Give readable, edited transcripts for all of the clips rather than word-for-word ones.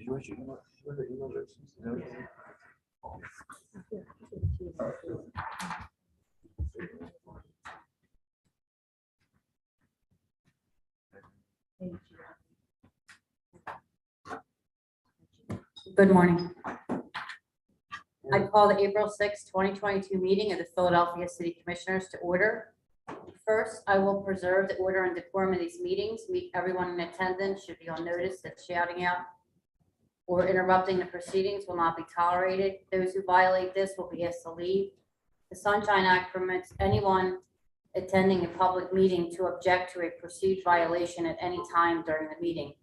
you write your email addresses? No. Good morning. I call the April 6, 2022 meeting of the Philadelphia City Commissioners to order. First, I will preserve the order and decorum of these meetings. Everyone in attendance should be on notice that shouting out or interrupting the proceedings will not be tolerated. Those who violate this will be asked to leave. The Sunshine Act permits anyone attending a public meeting to object to a perceived violation at any time during the meeting.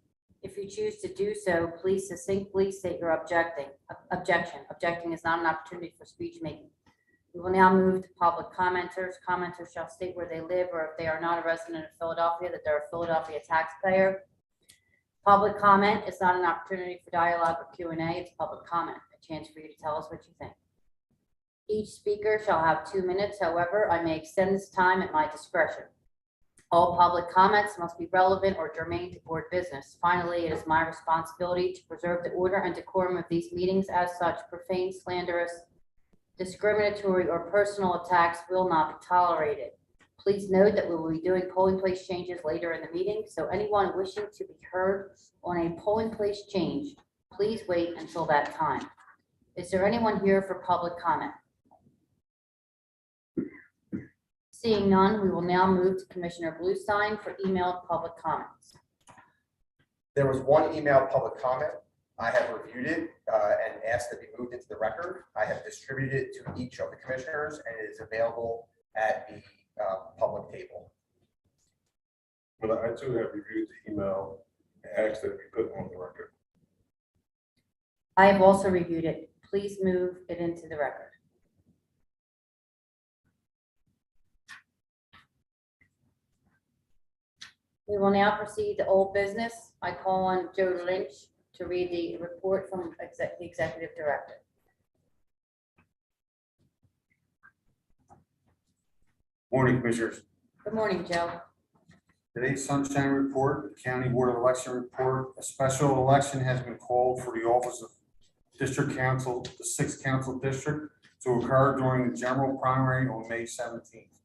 If you choose to do so, please succinctly state your objection. Objecting is not an opportunity for speech making. We will now move to public commenters. Commenters shall state where they live, or if they are not a resident of Philadelphia, that they're a Philadelphia taxpayer. Public comment is not an opportunity for dialogue or Q&A. It's public comment, a chance for you to tell us what you think. Each speaker shall have 2 minutes. However, I may extend this time at my discretion. All public comments must be relevant or germane to board business. Finally, it is my responsibility to preserve the order and decorum of these meetings. As such, profane, slanderous, discriminatory, or personal attacks will not be tolerated. Please note that we will be doing polling place changes later in the meeting, so anyone wishing to be heard on a polling place change, please wait until that time. Is there anyone here for public comment? Seeing none, we will now move to Commissioner Bluestein for emailed public comments. There was one emailed public comment. I have reviewed it and asked that be moved into the record. I have distributed it to each of the commissioners, and it is available at the public table. Well, I too have reviewed the email and asked that it be put on the record. I have also reviewed it. Please move it into the record. We will now proceed to old business. I call on Joe Lynch to read the report from the Executive Director. Morning, Commissioners. Good morning, Joe. Today's Sunshine Report, the County Board of Election Report. A special election has been called for the office of District Council, the 6th Council District, to occur during the general primary on May 17th.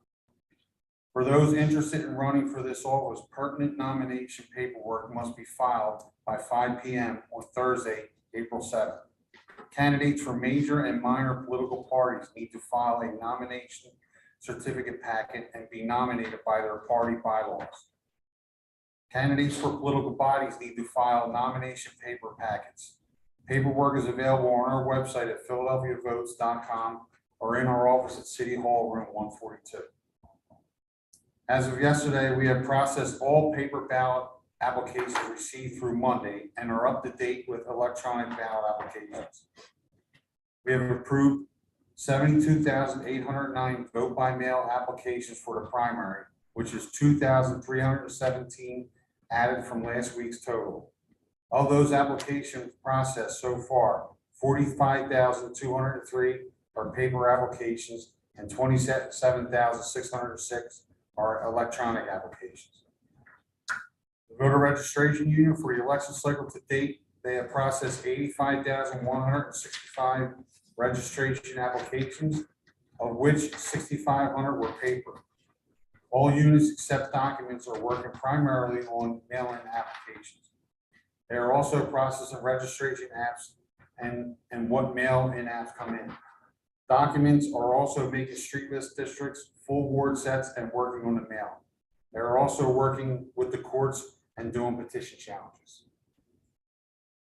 For those interested in running for this office, pertinent nomination paperwork must be filed by 5 p.m. on Thursday, April 7th. Candidates for major and minor political parties need to file a nomination certificate packet and be nominated by their party bylaws. Candidates for political bodies need to file nomination paper packets. Paperwork is available on our website at philadelphiavotes.com or in our office at City Hall, room 142. As of yesterday, we have processed all paper ballot applications received through Monday and are up to date with electronic ballot applications. We have approved 72,809 vote by mail applications for the primary, which is 2,317 added from last week's total. Of those applications processed so far, 45,203 are paper applications and 27,606 are electronic applications. The voter registration unit for the election cycle to date, they have processed 85,165 registration applications, of which 6,500 were paper. All units except documents are working primarily on mail-in applications. They are also processing registration apps and what mail-in apps come in. Documents are also making street list districts, full ward sets, and working on the mail. They are also working with the courts and doing petition challenges.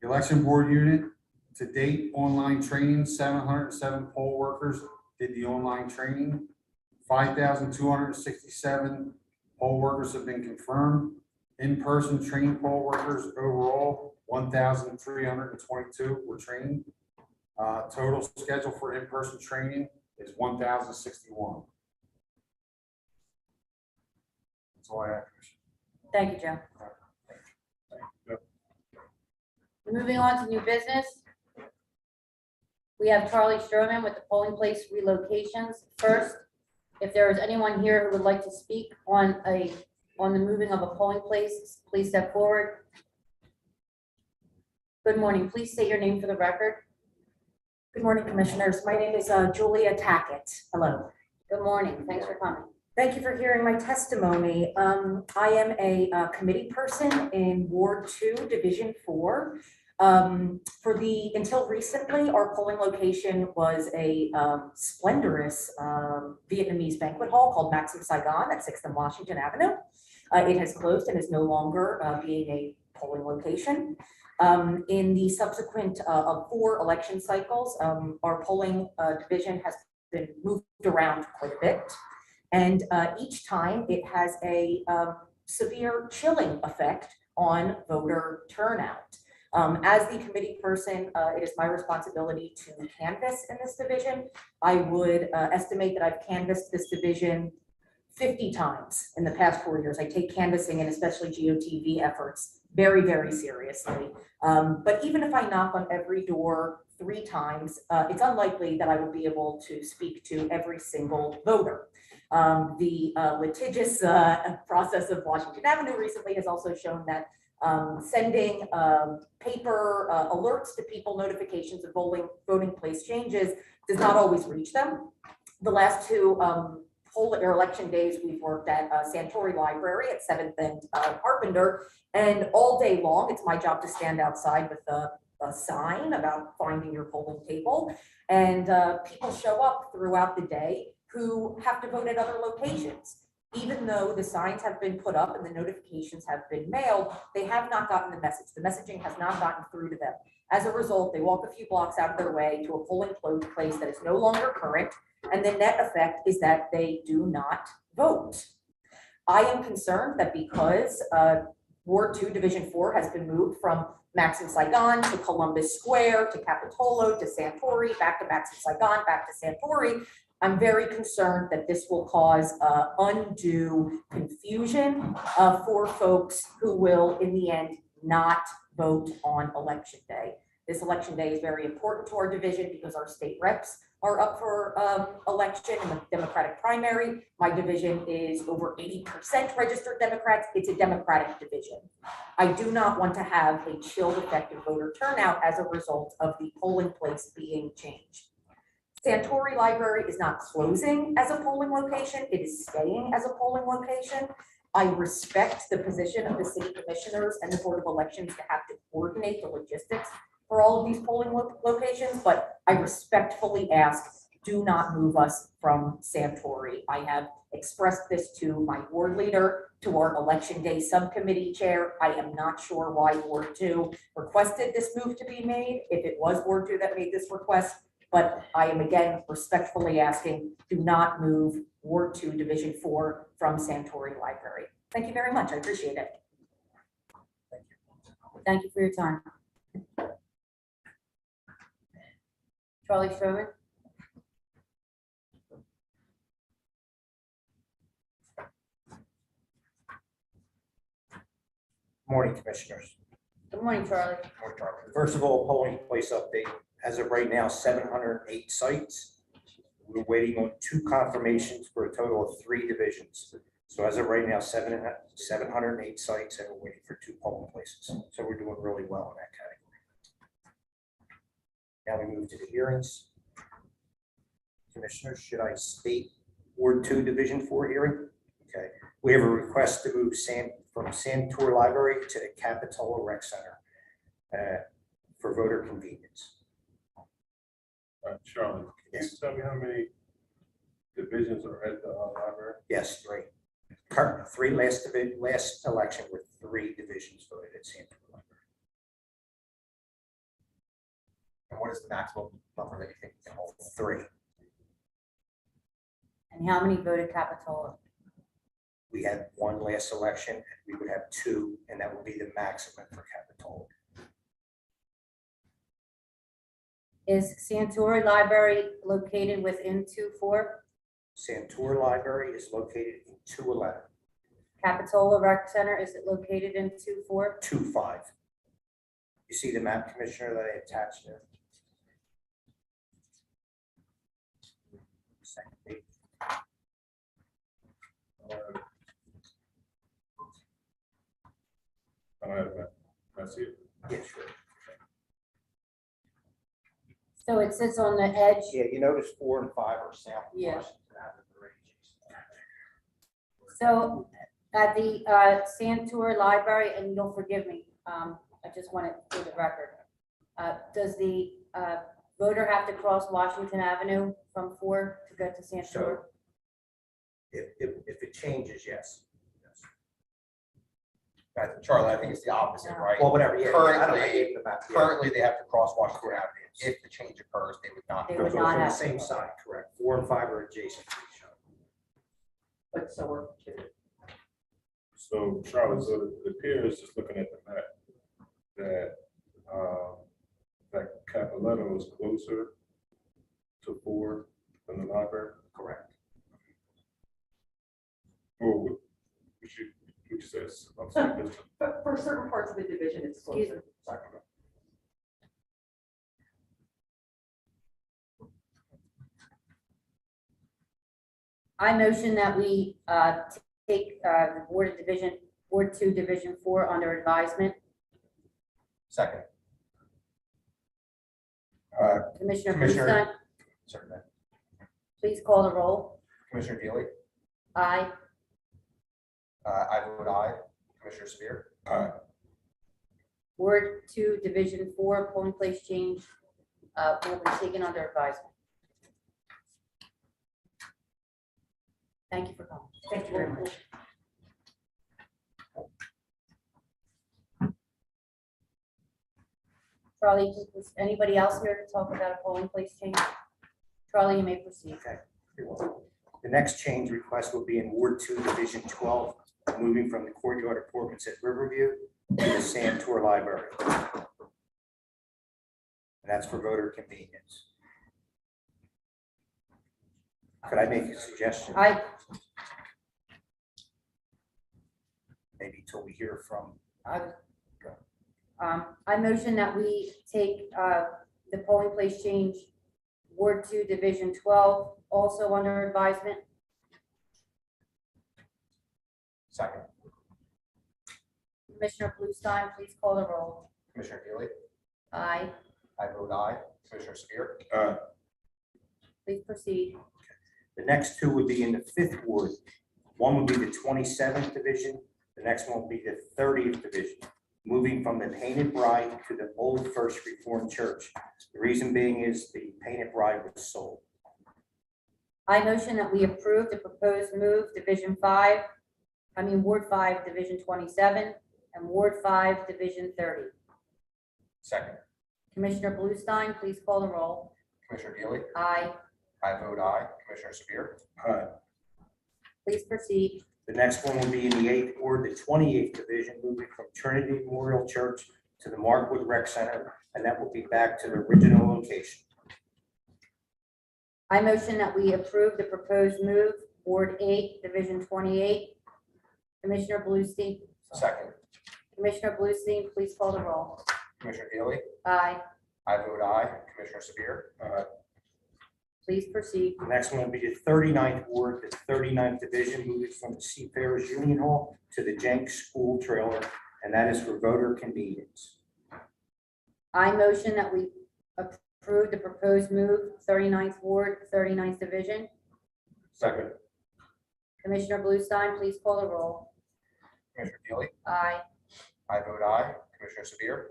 The election board unit, to date, online training, 707 poll workers did the online training. 5,267 poll workers have been confirmed. In-person trained poll workers overall, 1,322 were trained. Total schedule for in-person training is 1,061. That's all I have, Commissioner. Thank you, Joe. Moving on to new business. We have Charlie Stroman with the polling place relocations. First, if there is anyone here who would like to speak on the moving of a polling place, please step forward. Good morning. Please state your name for the record. Good morning, Commissioners. My name is Julia Tackett. Hello. Good morning. Thanks for coming. Thank you for hearing my testimony. I am a committee person in Ward 2, Division 4. Until recently, our polling location was a splendorous Vietnamese banquet hall called Maxim Saigon at 6th and Washington Avenue. It has closed and is no longer being a polling location. In the subsequent of 4 election cycles, our polling division has been moved around quite a bit. And each time it has a severe chilling effect on voter turnout. As the committee person, it is my responsibility to canvass in this division. I would estimate that I've canvassed this division 50 times in the past 4 years. I take canvassing and especially GOTV efforts very, very seriously. But even if I knock on every door 3 times, it's unlikely that I will be able to speak to every single voter. The litigious process of Washington Avenue recently has also shown that sending paper alerts to people, notifications of voting place changes does not always reach them. The last 2 election days, we've worked at Santori Library at 7th and Carpenter, and all day long, it's my job to stand outside with a sign about finding your polling table, and people show up throughout the day who have to vote at other locations. Even though the signs have been put up and the notifications have been mailed, they have not gotten the message. The messaging has not gotten through to them. As a result, they walk a few blocks out of their way to a polling place that is no longer current, and the net effect is that they do not vote. I am concerned that because Ward 2, Division 4 has been moved from Maxim Saigon to Columbus Square to Capitolo to Santori, back to Maxim Saigon, back to Santori, I'm very concerned that this will cause undue confusion for folks who will, in the end, not vote on election day. This election day is very important to our division because our state reps are up for election in the Democratic primary. My division is over 80% registered Democrats. It's a Democratic division. I do not want to have a chilled effect of voter turnout as a result of the polling place being changed. Santori Library is not closing as a polling location. It is staying as a polling location. I respect the position of the city commissioners and the Board of Elections to have to coordinate the logistics for all of these polling locations, but I respectfully ask, do not move us from Santori. I have expressed this to my ward leader, to our election day subcommittee chair. I am not sure why Ward 2 requested this move to be made, if it was Ward 2 that made this request. But I am again respectfully asking, do not move Ward 2, Division 4 from Santori Library. Thank you very much. I appreciate it. Thank you for your time. Charlie Sherman. Morning, Commissioners. Good morning, Charlie. Morning, Charlie. First of all, polling place update. As of right now, 708 sites. We're waiting on 2 confirmations for a total of 3 divisions. So as of right now, 708 sites, and we're waiting for 2 polling places. So we're doing really well in that category. Now we move to the hearings. Commissioners, should I state Ward 2, Division 4 hearing? Okay. We have a request to move from Santor Library to the Capitola Rec Center for voter convenience. Charlie, can you tell me how many divisions are at the library? Yes, 3. Current 3 last election were 3 divisions voted at Santor Library. And what is the maximum number that you think you can hold? 3. And how many voted Capitola? We had 1 last election, and we would have 2, and that would be the maximum for Capitola. Is Santori Library located within 2-4? Santor Library is located in 211, Capitola Rec Center, is it located in 2-4? 25. You see the map, Commissioner, that I attached there? Second page. I don't have that. I see it. Yeah, sure. So it sits on the edge. Yeah, you notice 4 and 5 are south. of Yeah. Washington Avenue, right adjacent. So at the Santur Library, and you'll forgive me, I just want it for the record. Does the voter have to cross Washington Avenue from 4 to go to Santur? So if it changes, yes. Charlie, I think it's the opposite, right? Well, whatever, yeah. I don't know, I Currently, gave the map, yeah. currently they have to cross Washington Avenue. If the change occurs, they would not. They They're would both not on the have same to. side, correct. 4 and 5 are adjacent to each other. But so are two. So Charlotte, so it appears, just looking at the map, that, that Capoletto is closer to 4 than the library? Correct. Or which says, I'm sorry, this- But for certain parts of the division, it's Excuse closer. sorry. I motion that we take the Board of Division, Ward 2, Division 4 under advisement. Second. Commissioner Commissioner- Bluestein, Certainly. please call the roll. Commissioner Dealy, Aye. I vote aye. Commissioner Severe, Ward 2, Division 4, polling place change will be taken under advisement. Thank you for coming. Thank you very much. Charlie, is anybody else here to talk about a polling place change? Charlie, you may proceed. Okay. You're welcome. The next change request will be in Ward 2, Division 12, moving from the courtyard apartments at Riverview to the Santur Library. And that's for voter convenience. Could I make a suggestion? Maybe till we hear from, I motion that we take the polling place change, Ward 2, Division 12, also under advisement. second. Commissioner Bluestein, please call the roll. Commissioner Dealy, Aye. I vote aye. Commissioner Severe, Please proceed. the next two would be in the 5th Ward. One would be the 27th Division, the next one will be the 30th Division, moving from the Painted Bride to the Old First Reformed Church. The reason being is the Painted Bride was sold. I motion that we approve the proposed move, Ward 5, Division 27, and Ward 5, Division 30. second. Commissioner Bluestein, please call the roll. Commissioner Dealy, Aye. I vote aye. Commissioner Severe, Please proceed. The next one will be in the 8th Ward, the 28th Division, moving from Trinity Memorial Church to the Markwood Rec Center, and that will be back to the original location. I motion that we approve the proposed move, Ward 8, Division 28. Commissioner Bluestein, second. Commissioner Bluestein, please call the roll. Commissioner Dealy, Aye. I vote aye. Commissioner Severe, Please proceed. The next one will be the 39th Ward, the 39th Division, moving from the Seafarers Union Hall to the Jenks School Trailer, and that is for voter convenience. I motion that we approve the proposed move, 39th Ward, 39th Division. second, Commissioner Bluestein, please call the roll. Commissioner Dealy, Aye. I vote aye. Commissioner Severe,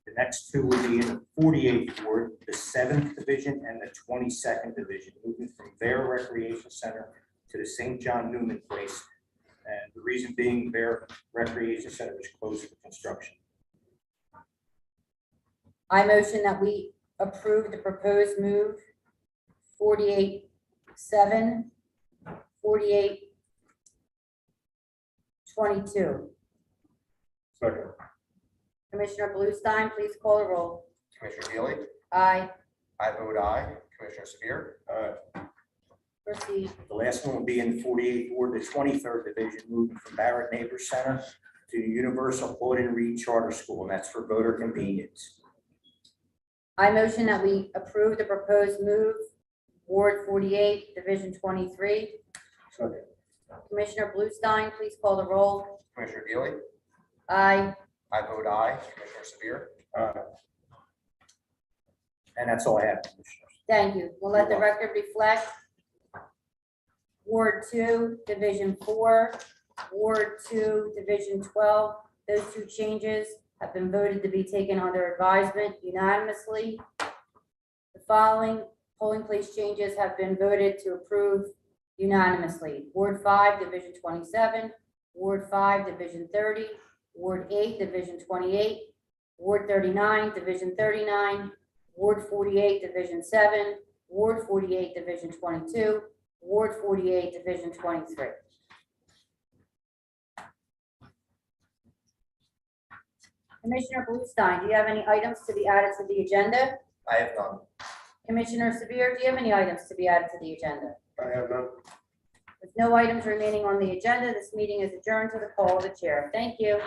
The next two will be in the 48th Ward, the 7th Division and the 22nd Division, moving from their Recreation Center to the St. John Newman Place. And the reason being their Recreation Center is closed for construction. I motion that we approve the proposed move, 48-7, 48-22. second, Commissioner Bluestein, please call the roll. Commissioner Dealy, Aye. I vote aye. Commissioner Severe, Proceed. The last one will be in the 48th Ward, the 23rd Division, moving from Barrett Neighbors Center to Universal Auden Reed Charter School, and that's for voter convenience. I motion that we approve the proposed move, Ward 48, Division 23. second, Commissioner Bluestein, please call the roll. Commissioner Dealy, Aye. I vote aye. Commissioner Severe, And that's all I have, Commissioners. Thank you. We'll let the You're record reflect. Ward 2, Division 4, Ward 2, Division 12. Those two changes have been voted to be taken under advisement unanimously. The following polling place changes have been voted to approve unanimously. Ward 5, Division 27, Ward 5, Division 30, Ward 8, Division 28, Ward 39, Division 39, Ward 48, Division 7, Ward 48, Division 22, Ward 48, Division 23. Commissioner Bluestein, do you have any items to be added to the agenda? I have none. Commissioner Severe, do you have any items to be added to the agenda? I have none. With no items remaining on the agenda, this meeting is adjourned to the call of the chair. Thank you.